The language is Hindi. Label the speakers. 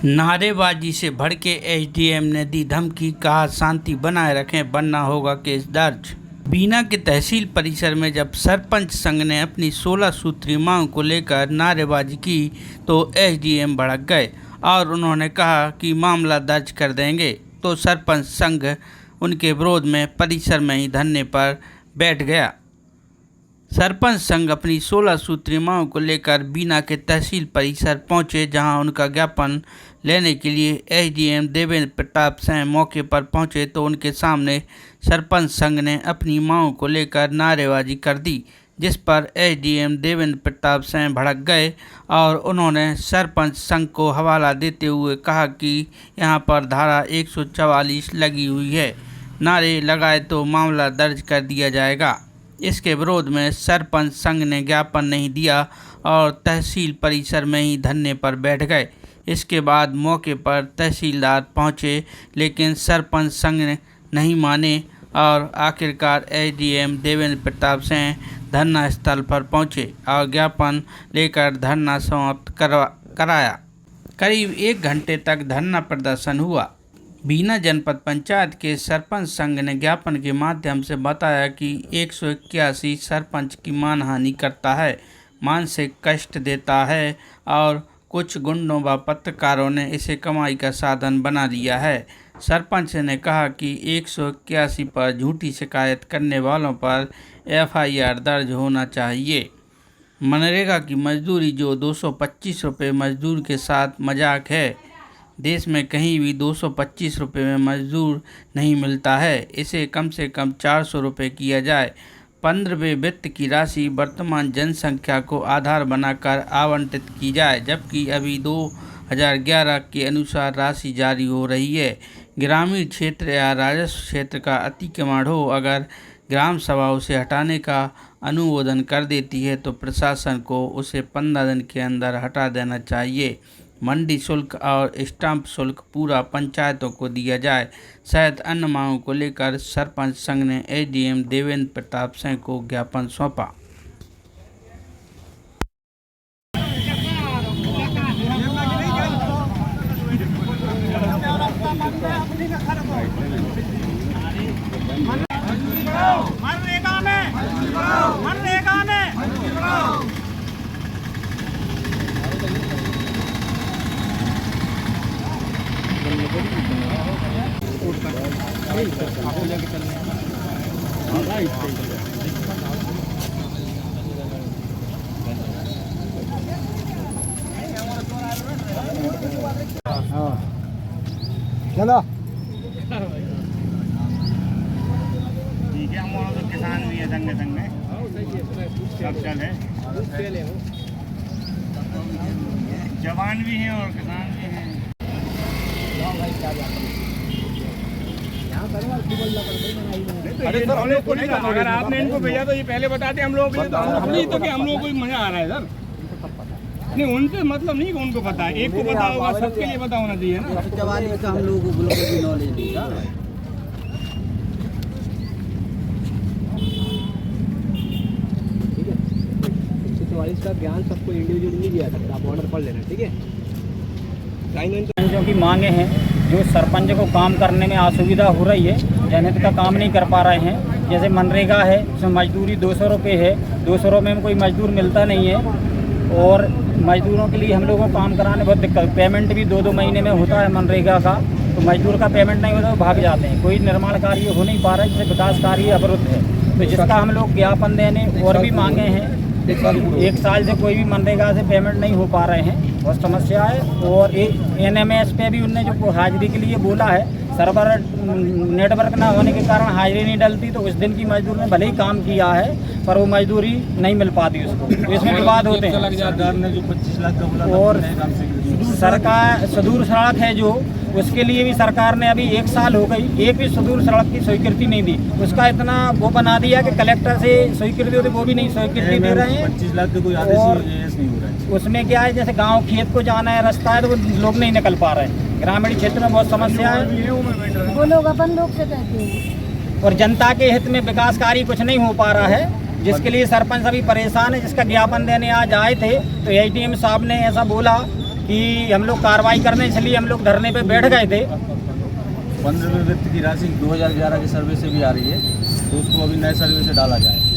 Speaker 1: नारेबाजी से भड़के एसडीएम ने दी धमकी, कहा शांति बनाए रखें वरना होगा केस दर्ज। बीना के तहसील परिसर में जब सरपंच संघ ने अपनी 16 सूत्रीय मांग को लेकर नारेबाजी की तो एसडीएम भड़क गए और उन्होंने कहा कि मामला दर्ज कर देंगे। तो सरपंच संघ उनके विरोध में परिसर में ही धरने पर बैठ गया। सरपंच संघ अपनी 16 सूत्रीय मांगों को लेकर बीना के तहसील परिसर पहुंचे, जहां उनका ज्ञापन लेने के लिए एसडीएम देवेंद्र प्रताप सिंह मौके पर पहुंचे तो उनके सामने सरपंच संघ ने अपनी मांगों को लेकर नारेबाजी कर दी, जिस पर एसडीएम देवेंद्र प्रताप सिंह भड़क गए और उन्होंने सरपंच संघ को हवाला देते हुए कहा कि यहां पर धारा 144 लगी हुई है, नारे लगाए तो मामला दर्ज कर दिया जाएगा। इसके विरोध में सरपंच संघ ने ज्ञापन नहीं दिया और तहसील परिसर में ही धरने पर बैठ गए। इसके बाद मौके पर तहसीलदार पहुंचे, लेकिन सरपंच संघ ने नहीं माने और आखिरकार एसडीएम देवेंद्र प्रताप सिंह धरना स्थल पर पहुंचे और ज्ञापन लेकर धरना समाप्त कराया। करीब 1 घंटे तक धरना प्रदर्शन हुआ। बीना जनपद पंचायत के सरपंच संघ ने ज्ञापन के माध्यम से बताया कि 181 सरपंच की मानहानि करता है, मानसिक कष्ट देता है और कुछ गुंडों व पत्रकारों ने इसे कमाई का साधन बना लिया है। सरपंच ने कहा कि 181 पर झूठी शिकायत करने वालों पर एफआईआर दर्ज होना चाहिए। मनरेगा की मजदूरी जो 225 रुपये मजदूर के साथ मजाक है। देश में कहीं भी 225 रुपये में मजदूर नहीं मिलता है, इसे कम से कम 400 रुपये किया जाए। 15वें वित्त की राशि वर्तमान जनसंख्या को आधार बनाकर आवंटित की जाए, जबकि अभी 2011 के अनुसार राशि जारी हो रही है। ग्रामीण क्षेत्र या राजस्व क्षेत्र का अतिक्रमण हो, अगर ग्राम सभाओं से हटाने का अनुमोदन कर देती है तो प्रशासन को उसे 15 दिन के अंदर हटा देना चाहिए। मंडी शुल्क और स्टाम्प शुल्क पूरा पंचायतों को दिया जाए सहित अन्य मांगों को लेकर सरपंच संघ ने एसडीएम देवेंद्र प्रताप सिंह को ज्ञापन सौंपा।
Speaker 2: चलो
Speaker 3: ठीक है। हम तो किसान भी है, संग में सब चल है, जवान भी हैं और किसान भी हैं। अरे सर, हम लोग को नहीं, अगर आपने इनको भेजा तो ये पहले बताते हम लोग भेजे तो हम नहीं, तो क्या हम लोग को मजा आ रहा है सर। नहीं, उनसे मतलब नहीं कि उनको पता है, एक को पता होगा, सबके लिए पता होना चाहिए ना।
Speaker 2: जवानी का हम लोगों को बिल्कुल भी नॉलेज नहीं था। ठीक है, 144 का ज्ञान सबको इंडिविजुअली नहीं दिया सकता, आप ऑर्डर पढ़ लेना। ठीक है,
Speaker 4: सरपंचों की मांगे हैं जो सरपंच को काम करने में असुविधा हो रही है, जनहित का काम नहीं कर पा रहे हैं। जैसे मनरेगा है, उसमें मजदूरी 200 रुपये है, 200 रुपये में कोई मजदूर मिलता नहीं है और मजदूरों के लिए हम लोगों को काम कराने बहुत दिक्कत। पेमेंट भी 2-2 महीने में होता है मनरेगा का, तो मजदूर का पेमेंट नहीं होता तो भाग जाते हैं। कोई निर्माण कार्य हो नहीं पा रहा है, जिससे विकास कार्य अवरुद्ध है, तो जिसका हम लोग ज्ञापन देने और भी मांगे हैं। 1 साल से कोई भी मनरेगा से पेमेंट नहीं हो पा रहे हैं, बहुत समस्या है। और एनएमएस पे भी उनने जो हाजिरी के लिए बोला है, सर्वर नेटवर्क ना होने के कारण हाजिरी नहीं डलती, तो उस दिन की मजदूर ने भले ही काम किया है पर वो मजदूरी नहीं मिल पाती उसको, तो इसमें विवाद होते हैं। और सरकार सुदूर सड़क है जो, उसके लिए भी सरकार ने अभी 1 साल हो गई, एक भी सुदूर सड़क की स्वीकृति नहीं दी। उसका इतना वो बना दिया कि कलेक्टर से स्वीकृति होती, वो भी नहीं स्वीकृति दे रहे हैं।
Speaker 3: 25 लाख का कोई आदेश नहीं हो रहा है।
Speaker 4: उसमें क्या है, जैसे गांव खेत को जाना है रास्ता है तो वो लोग नहीं निकल पा रहे हैं। ग्रामीण क्षेत्र में बहुत समस्या है,
Speaker 5: वो लोग अपन लोग से कहते हैं।
Speaker 4: और जनता के हित में विकास कार्य कुछ नहीं हो पा रहा है, जिसके लिए सरपंच अभी परेशान है। जिसका ज्ञापन देने आज आए थे तो एसडीएम साहब ने ऐसा बोला कि हम लोग कार्रवाई करने, इसलिए हम लोग धरने पे बैठ गए थे।
Speaker 6: 15वें वित्त की राशि 2011 के सर्वे से भी आ रही है, तो उसको अभी नए सर्वे से डाला जाए।